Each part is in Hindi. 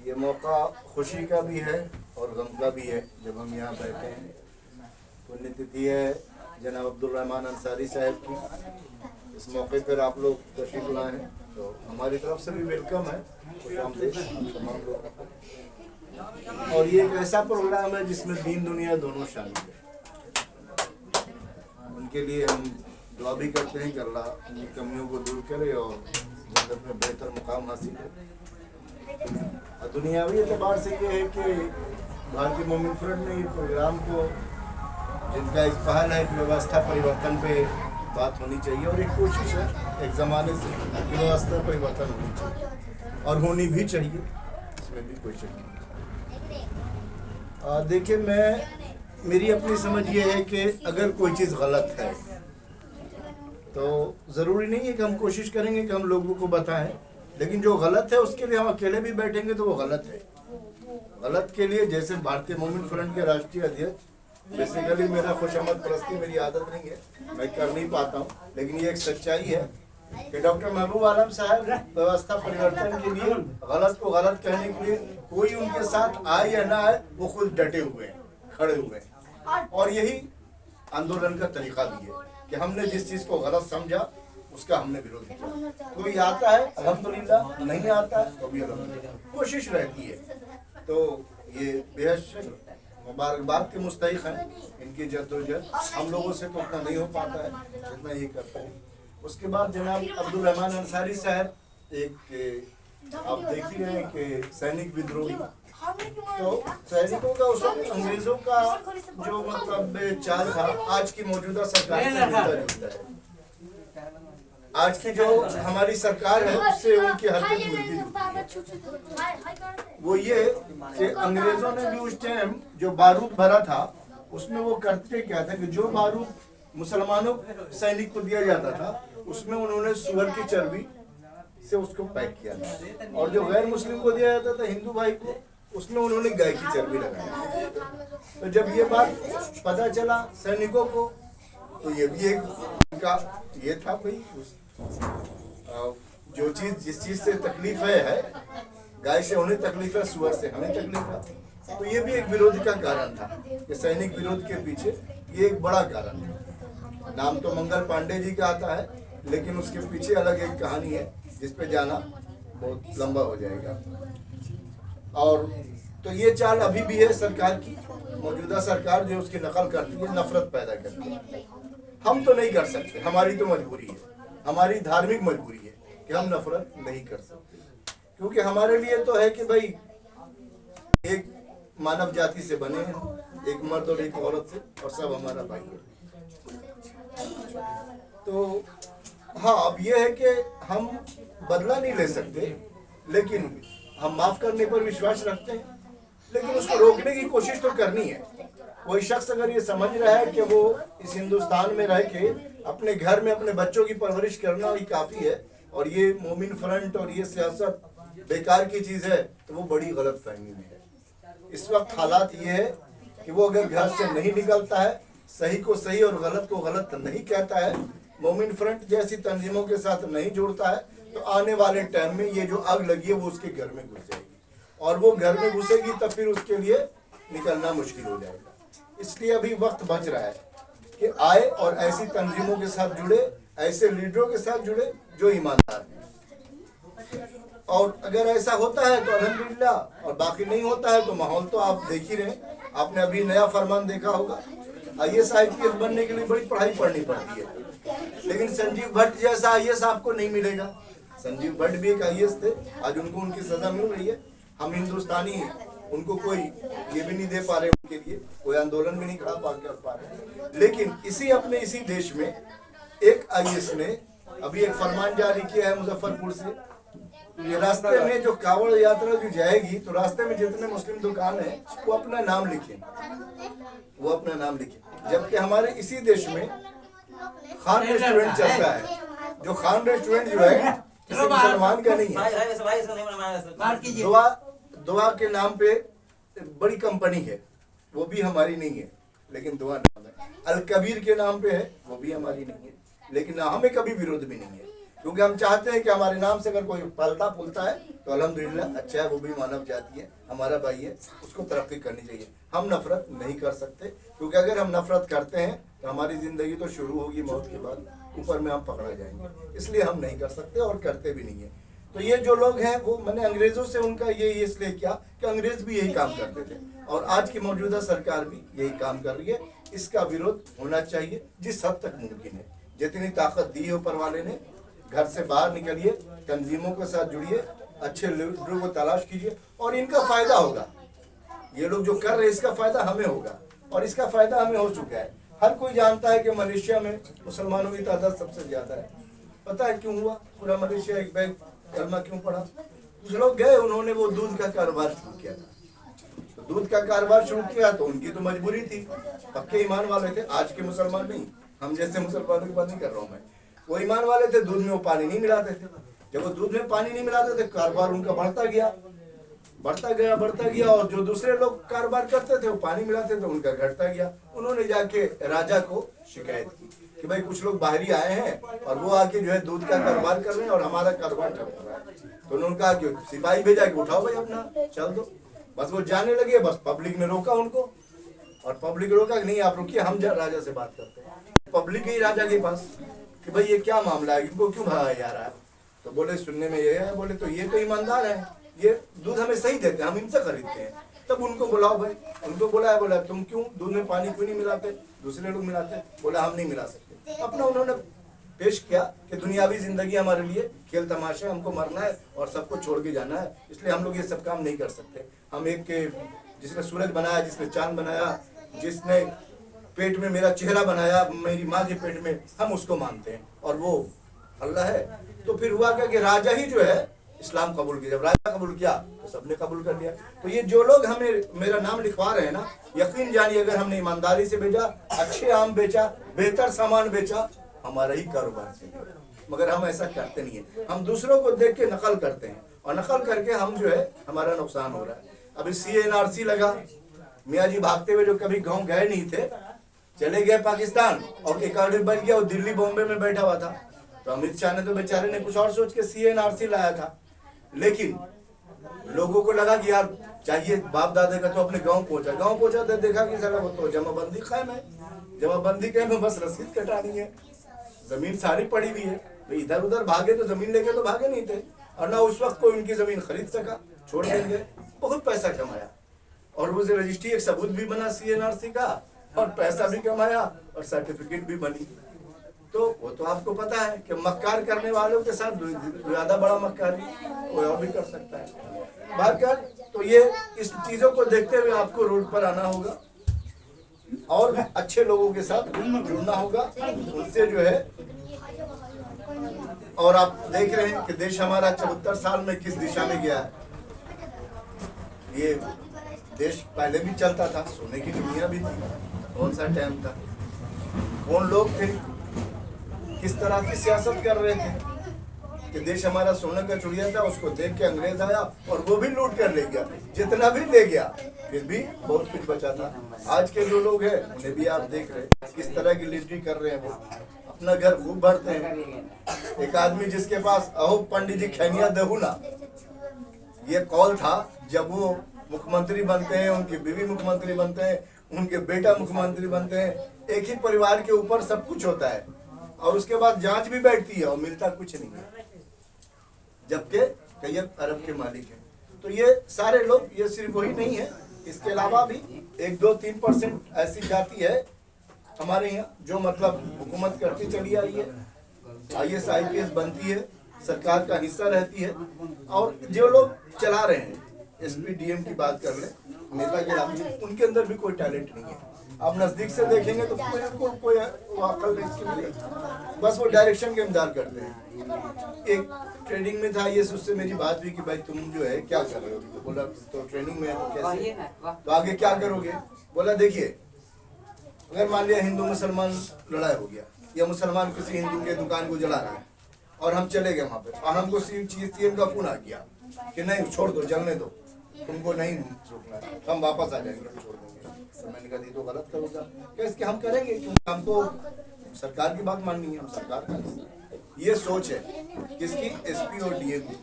ये मौका खुशी का भी है और गम का भी है जब हम यहाँ बैठे हैं। पुण्यतिथि है जनाब अब्दुल रहमान अंसारी साहब की। इस मौके पर आप लोग तशरीफ लाए हैं तो हमारी तरफ से भी वेलकम है, खुशामदीद तमाम लोग। और ये एक ऐसा प्रोग्राम है जिसमें दीन दुनिया दोनों शामिल है। उनके लिए हम दुआ भी करते हैं कि अल्लाह उनकी कमियों को दूर करे और जन्नत में बेहतर मुकाम हासिल करे। और दुनियावी एतबार से ये है कि भारतीय मोमिन फ्रंट ने ये प्रोग्राम को, जिनका एक पहल है कि व्यवस्था परिवर्तन पे बात होनी चाहिए और एक कोशिश है एक ज़माने से कि व्यवस्था परिवर्तन होनी चाहिए और होनी भी चाहिए, इसमें भी कोई शक नहीं। देखिए, मेरी अपनी समझ ये है कि अगर कोई चीज़ गलत है तो ज़रूरी नहीं है कि हम कोशिश करेंगे कि हम लोगों को बताएं, लेकिन जो गलत है उसके लिए हम अकेले भी बैठेंगे तो वो गलत है। गलत के लिए, जैसे भारतीय मोमिन फ्रंट के राष्ट्रीय अध्यक्ष, बेसिकली मेरा खुशामद परस्ती मेरी आदत नहीं है, मैं कर नहीं पाता हूँ, लेकिन ये एक सच्चाई है कि डॉक्टर महबूब आलम साहब व्यवस्था परिवर्तन के लिए गलत को गलत कहने के लिए कोई उनके साथ आए या ना आए, वो खुद डटे हुए हैं, खड़े हुए हैं। और यही आंदोलन का तरीका भी है कि हमने जिस चीज़ को गलत समझा उसका हमने विरोध किया। कोई आता है अल्हम्दुलिल्लाह, नहीं आता है तो भी अल्हम्दुलिल्लाह, कोशिश रहती है। तो ये बेहद मुबारकबाद के मुस्तहिक हैं इनकी जद्दोजहद। हम लोगों से तो उतना नहीं हो पाता है जितना ये करते हैं। उसके बाद जनाब अब्दुल रहमान अंसारी साहब, एक आप देख ही रहे हैं कि सैनिक विद्रोही, तो सैनिकों का उस वक्त अंग्रेजों का जो मतलब चाल था, आज की मौजूदा सरकार से मिलता जुलता है। आज की जो हमारी सरकार है उससे उनकी हरकत मिलती जुलती है। वो ये कि अंग्रेजों ने भी उस टाइम जो बारूद भरा था उसमें वो करते क्या था कि जो बारूद मुसलमानों सैनिक को दिया जाता था उसमें उन्होंने सुअर की चर्बी से उसको पैक किया था, और जो गैर मुस्लिम को दिया जाता था हिंदू भाई को, उसमें उन्होंने गाय की चर्बी लगाई। तो जब ये बात पता चला सैनिकों को तो ये भी एक का ये था, भाई जो चीज़ जिस चीज़ से तकलीफ है, गाय से उन्हें तकलीफ है, सुअर से हमें तकलीफ है। तो ये भी एक विरोध का कारण था कि सैनिक विरोध के पीछे ये एक बड़ा कारण है। नाम तो मंगल पांडे जी का आता है, लेकिन उसके पीछे अलग एक कहानी है जिस पे जाना बहुत लंबा हो जाएगा। और तो ये चाल अभी भी है सरकार की, मौजूदा सरकार जो उसकी नकल करती है, नफरत पैदा करती है। हम तो नहीं कर सकते, हमारी तो मजबूरी है, हमारी धार्मिक मजबूरी है कि हम नफरत नहीं कर सकते, क्योंकि हमारे लिए तो है कि भाई एक मानव जाति से बने हैं, एक मर्द और एक औरत से, और सब हमारा भाई है। तो हाँ, अब ये है कि हम बदला नहीं ले सकते, लेकिन हम माफ करने पर विश्वास रखते हैं, लेकिन उसको रोकने की कोशिश तो करनी है। कोई शख्स अगर ये समझ रहा है कि वो इस हिंदुस्तान में रह के अपने घर में अपने बच्चों की परवरिश करना ही काफ़ी है और ये मोमिन फ्रंट और ये सियासत बेकार की चीज़ है, तो वो बड़ी गलत फहमी में है। इस वक्त हालात ये है कि वो अगर घर से नहीं निकलता है, सही को सही और गलत को गलत नहीं कहता है, मोमिन फ्रंट जैसी तंजीमों के साथ नहीं जुड़ता है, तो आने वाले टाइम में ये जो आग लगी है वो उसके घर में घुस जाएगी, और वो घर में घुसेगी तब फिर उसके लिए निकलना मुश्किल हो जाएगा। इसलिए अभी वक्त बच रहा है कि आए और ऐसी तंजीमों के साथ जुड़े, ऐसे लीडरों के साथ जुड़े जो ईमानदार हैं। और अगर ऐसा होता है तो अल्हम्दुलिल्लाह, और बाकी नहीं होता है तो माहौल तो आप देख ही रहे हैं। आपने अभी नया फरमान देखा होगा, IAS IPS बनने के लिए बड़ी पढ़ाई पढ़नी पड़ती है, लेकिन संजीव भट्ट जैसा IAS आपको नहीं मिलेगा। संजीव भट्ट भी एक IAS थे, आज उनको उनकी सजा मिल रही है। हम हिंदुस्तानी हैं, उनको कोई ये भी नहीं दे पा रहे, उनके लिए कोई आंदोलन भी नहीं खड़ा पा रहे। लेकिन इसी देश में एक IAS ने अभी एक फरमान जारी किया है मुजफ्फरपुर से, ये रास्ते में जो कावड़ यात्रा जो जाएगी तो रास्ते में जितने मुस्लिम दुकान है वो अपना नाम लिखें, वो अपना नाम लिखें। जबकि हमारे इसी देश में खान रेस्टोरेंट चलता है, जो खान रेस्टोरेंट जो है किसी मुसलमान का नहीं है। दुआ के नाम पे बड़ी कंपनी है, वो भी हमारी नहीं है, लेकिन दुआ नाम है। अल कबीर के नाम पे है, वो भी हमारी नहीं है, लेकिन हमें कभी विरोध भी नहीं है। क्योंकि हम चाहते हैं कि हमारे नाम से अगर कोई पलता फूलता है तो अल्हम्दुलिल्लाह अच्छा है, वो भी मानव जाति है, हमारा भाई है, उसको तरक्की करनी चाहिए। हम नफरत नहीं कर सकते, क्योंकि अगर हम नफरत करते हैं तो हमारी ज़िंदगी तो शुरू होगी मौत के बाद, ऊपर में हम पकड़ा जाएंगे, इसलिए हम नहीं कर सकते और करते भी नहीं है। तो ये जो लोग हैं वो मैंने अंग्रेज़ों से उनका ये इसलिए किया कि अंग्रेज़ भी यही काम करते थे और आज की मौजूदा सरकार भी यही काम कर रही है। इसका विरोध होना चाहिए जिस हद तक मुमकिन है, जितनी ताकत दी है ऊपर वाले ने। घर से बाहर निकलिए, तंजीमों के साथ जुड़िए, अच्छे लीडरों को तलाश कीजिए और इनका फ़ायदा होगा। ये लोग जो कर रहे हैं इसका फ़ायदा हमें होगा और इसका फ़ायदा हमें हो चुका है। हर कोई जानता है कि मलेशिया में मुसलमानों की तादाद सबसे ज़्यादा है। पता है क्यों हुआ? पूरा मलेशिया एक बैग कलमा क्यों पड़ा? कुछ लोग गए, उन्होंने वो दूध का कारोबार शुरू किया था। तो दूध का कारोबार शुरू किया तो उनकी तो मजबूरी थी, पक्के ईमान वाले थे, आज के मुसलमान नहीं, हम जैसे मुसलमानों की बात नहीं कर रहा हूँ मैं। वो ईमान वाले थे, दूध में वो पानी नहीं मिलाते थे। जब वो दूध में पानी नहीं मिलाते थे, कारोबार उनका बढ़ता गया और जो दूसरे लोग कारोबार करते थे वो पानी मिलाते थे, उनका घटता गया। उन्होंने जाके राजा को शिकायत की कि भाई कुछ लोग बाहरी आए हैं और वो आके जो है दूध का कारोबार कर रहे हैं और हमारा कारोबार ठप हो रहा है। तो उन्होंने कहा कि सिपाही भेजा कि उठाओ भाई अपना चल दो। बस वो जाने लगे, बस पब्लिक ने रोका उनको और पब्लिक रोका कि नहीं आप रुकिए, हम राजा से बात करते हैं। पब्लिक गई राजा के पास कि भाई ये क्या मामला है, इनको क्यों भगाया जा रहा है? तो बोले सुनने में ये है, बोले तो ये तो ईमानदार है, ये दूध हमें सही देते हैं, हम इनसे खरीदते हैं। तब उनको बुलाओ भाई, उनको बुलाया, बोला तुम क्यों दूध में पानी क्यों नहीं मिलाते, दूसरे लोग मिलाते? बोला हम नहीं मिला सकते। अपना उन्होंने पेश किया कि दुनियावी जिंदगी हमारे लिए खेल तमाशा, हमको मरना है और सबको छोड़ के जाना है, इसलिए हम लोग ये सब काम नहीं कर सकते। हम एक के जिसने सूरज बनाया, जिसने चांद बनाया, जिसने पेट में मेरा चेहरा बनाया, मेरी माँ के पेट में, हम उसको मानते हैं और वो अल्लाह है। तो फिर हुआ क्या कि राजा ही जो है इस्लाम कबूल किया। जब राजा कबूल किया तो सबने कबूल कर लिया। तो ये जो लोग हमें मेरा नाम लिखवा रहे हैं ना, यकीन जानिए अगर हमने ईमानदारी से भेजा, अच्छे आम बेचा, बेहतर सामान बेचा, हमारा ही कारोबार से, मगर हम ऐसा करते नहीं है। हम दूसरों को देख के नकल करते हैं और नकल करके हम जो है हमारा नुकसान हो रहा है। अभी CNRC लगा, मियाँ जी भागते हुए जो कभी गाँव गए नहीं थे, चले गए पाकिस्तान और एक आदमी बन गया, वो दिल्ली बॉम्बे में बैठा हुआ था। तो अमित शाह ने तो बेचारे ने कुछ और सोच के CNRC लाया था, लेकिन लोगों को लगा कि यार चाहिए, बाप दादा का तो अपने गांव पहुंचा तो देखा कि साला वो तो जमाबंदी कायम है, जमाबंदी कायम है, बस रसीद कटानी है, जमीन सारी पड़ी हुई है। तो इधर उधर भागे तो जमीन लेके तो भागे नहीं थे और ना उस वक्त कोई उनकी जमीन खरीद सका, छोड़ देंगे। बहुत पैसा कमाया और वो रजिस्ट्री एक सबूत भी बना CNRC का और पैसा भी कमाया और सर्टिफिकेट भी बनी। तो वो तो आपको पता है कि मक्कार करने वालों के साथ ज्यादा बड़ा मक्कारी कोई और भी कर सकता है। बात कर तो ये इस चीजों को देखते हुए आपको रोड पर आना होगा और भी अच्छे लोगों के साथ जुड़ना होगा, उनसे जो है। और आप देख रहे हैं कि देश हमारा 74 साल में किस दिशा में गया है। ये देश पहले भी चलता था, सोने की दुनिया भी थी, कौन सा टाइम था, कौन लोग थे, किस तरह की सियासत कर रहे थे कि देश हमारा सोने का चिड़िया था, उसको देख के अंग्रेज आया और वो भी लूट कर ले गया, जितना भी ले गया फिर भी बहुत कुछ बचा था। आज के जो लोग हैं उन्हें भी आप देख रहे हैं किस तरह की लीडरी कर रहे हैं, वो अपना घर खूब भरते हैं। एक आदमी जिसके पास अहो पंडित जी खैनिया देहू ना, ये कॉल था जब वो मुख्यमंत्री बनते हैं, उनकी बीवी मुख्यमंत्री बनते हैं, उनके बेटा मुख्यमंत्री बनते हैं, एक ही परिवार के ऊपर सब कुछ होता है और उसके बाद जांच भी बैठती है और मिलता कुछ नहीं है, जबकि कई अरब के मालिक हैं। तो ये सारे लोग, ये सिर्फ वही नहीं है, इसके अलावा भी 1-2-3% ऐसी जाति है हमारे यहाँ जो मतलब हुकूमत करती चली आई है, IAS IPS बनती है, सरकार का हिस्सा रहती है और जो लोग चला रहे हैं, SP DM की बात कर लें, नेता के नाम, उनके अंदर भी कोई टैलेंट नहीं है। आप नजदीक से देखेंगे तो कोई अकल नहीं, बस वो डायरेक्शन के इंतजार करते हैं। एक ट्रेनिंग में था ये, उससे मेरी बात हुई कि भाई तुम जो है क्या कर रहे हो, तो बोला तो ट्रेनिंग में है तो कैसे, तो आगे क्या करोगे? बोला देखिए अगर मान लिया हिंदू मुसलमान लड़ाई हो गया या मुसलमान किसी हिंदू के दुकान को जला रहा है और हम चले गए वहाँ पे और हमको CM का फोन आ गया कि नहीं छोड़ दो, जलने दो, तुमको नहीं रोकना है, हम वापस आ जाएंगे, हम छोड़ देंगे। तो मैंने कहा तो गलत करोगा क्या? इसके हम करेंगे क्योंकि हमको सरकार की बात माननी है, हम सरकार का ये सोच है किसकी, एसपी और डीएम की।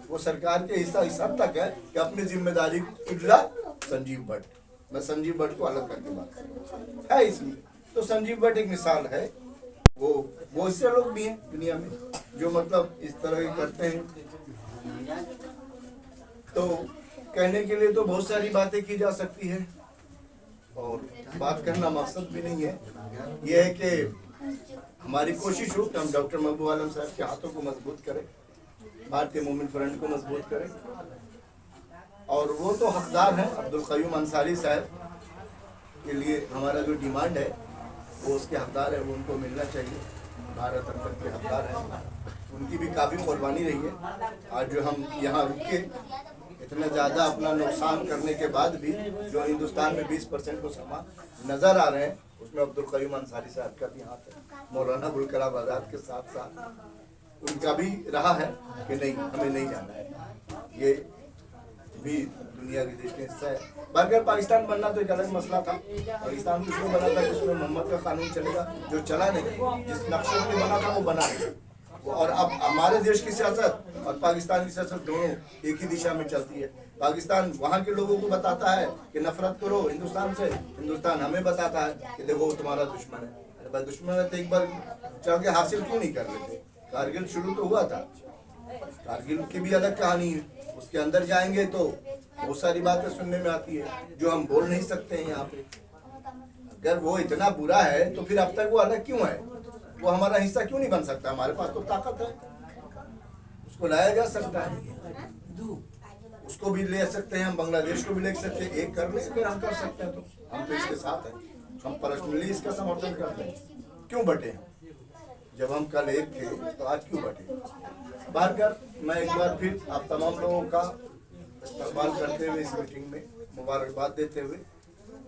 वो सरकार के हिस्सा इस हद तक है कि अपनी जिम्मेदारी इल्ला संजीव भट्ट, मैं संजीव भट्ट को अलग करके बात करूं है इसमें। तो संजीव भट्ट एक मिसाल है। वो बहुत से लोग भी हैं दुनिया में जो मतलब इस तरह के करते हैं। तो कहने के लिए तो बहुत सारी बातें की जा सकती है और बात करना मकसद भी नहीं है। यह है कि हमारी कोशिश हो कि हम डॉक्टर महबूब आलम साहब के हाथों को मजबूत करें, भारतीय मोमिन फ्रंट को मजबूत करें। और वो तो हकदार हैं, अब्दुल क़य्यूम अंसारी साहब के लिए हमारा जो डिमांड है वो उसके हकदार है, वो उनको मिलना चाहिए। भारत रत्न के हकदार हैं, उनकी भी काफ़ी कुर्बानी रही है। आज जो हम यहाँ रुके इतना ज़्यादा अपना नुकसान करने के बाद भी जो हिंदुस्तान में 20% को सामान नज़र आ रहे हैं उसमें अब्दुल क़य्यूम अंसारी साहब का भी हाथ है। मौलाना अबुल कलाम आज़ाद के साथ साथ उनका भी रहा है कि नहीं, हमें नहीं जाना है, ये भी दुनिया के देश का हिस्सा है। बाकी पाकिस्तान बनना तो एक अलग मसला था। पाकिस्तान किसने बना था, जिसमें मोहम्मद का कानून चलेगा, जो चला नहीं, जिस नक्शे में बना था वो बना नहीं। और अब हमारे देश की सियासत और पाकिस्तान की सियासत दोनों एक ही दिशा में चलती है। पाकिस्तान वहाँ के लोगों को बताता है कि नफरत करो हिंदुस्तान से, हिंदुस्तान हमें बताता है कि देखो तुम्हारा दुश्मन है। अरे भाई दुश्मन है तो एक बार चल के हासिल क्यों नहीं कर लेते। कारगिल शुरू तो हुआ था, कारगिल की भी अलग कहानी है, उसके अंदर जाएंगे तो बहुत सारी बातें सुनने में आती है जो हम बोल नहीं सकते हैं यहाँ पे। अगर वो इतना बुरा है तो फिर अब तक वो अलग क्यों है, वो हमारा हिस्सा क्यों नहीं बन सकता। हमारे पास तो ताकत है, उसको लाया जा सकता है, उसको भी ले सकते हैं, हम बांग्लादेश को भी ले सकते हैं। एक कर ले, अगर हम कर सकते हैं तो हम तो इसके साथ हैं, हम पर्सनली इसका समर्थन करते हैं। क्यों बटे हैं, जब हम कल एक थे तो आज क्यों बटे। बात कर, मैं एक बार फिर आप तमाम लोगों का इस्तेमाल करते हुए इस मीटिंग में मुबारकबाद देते हुए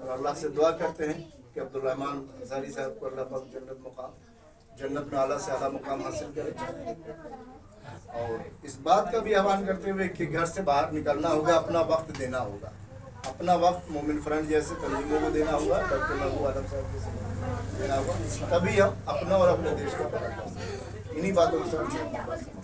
और अल्लाह से दुआ करते हैं कि अब्दुल रहमान अंसारी साहब को अल्लाह पाक जन्नत में आला से आला मुकाम हासिल करे। और इस बात का भी आह्वान करते हुए कि घर से बाहर निकलना होगा, अपना वक्त देना होगा, अपना वक्त मोमिन फ्रंट जैसे तंजीमों को देना होगा, डॉक्टर महबूब आलम साहब जैसे देना होगा, तभी हम अपना और अपने देश का भला कर सकते हैं। इन्हीं बातों के साथ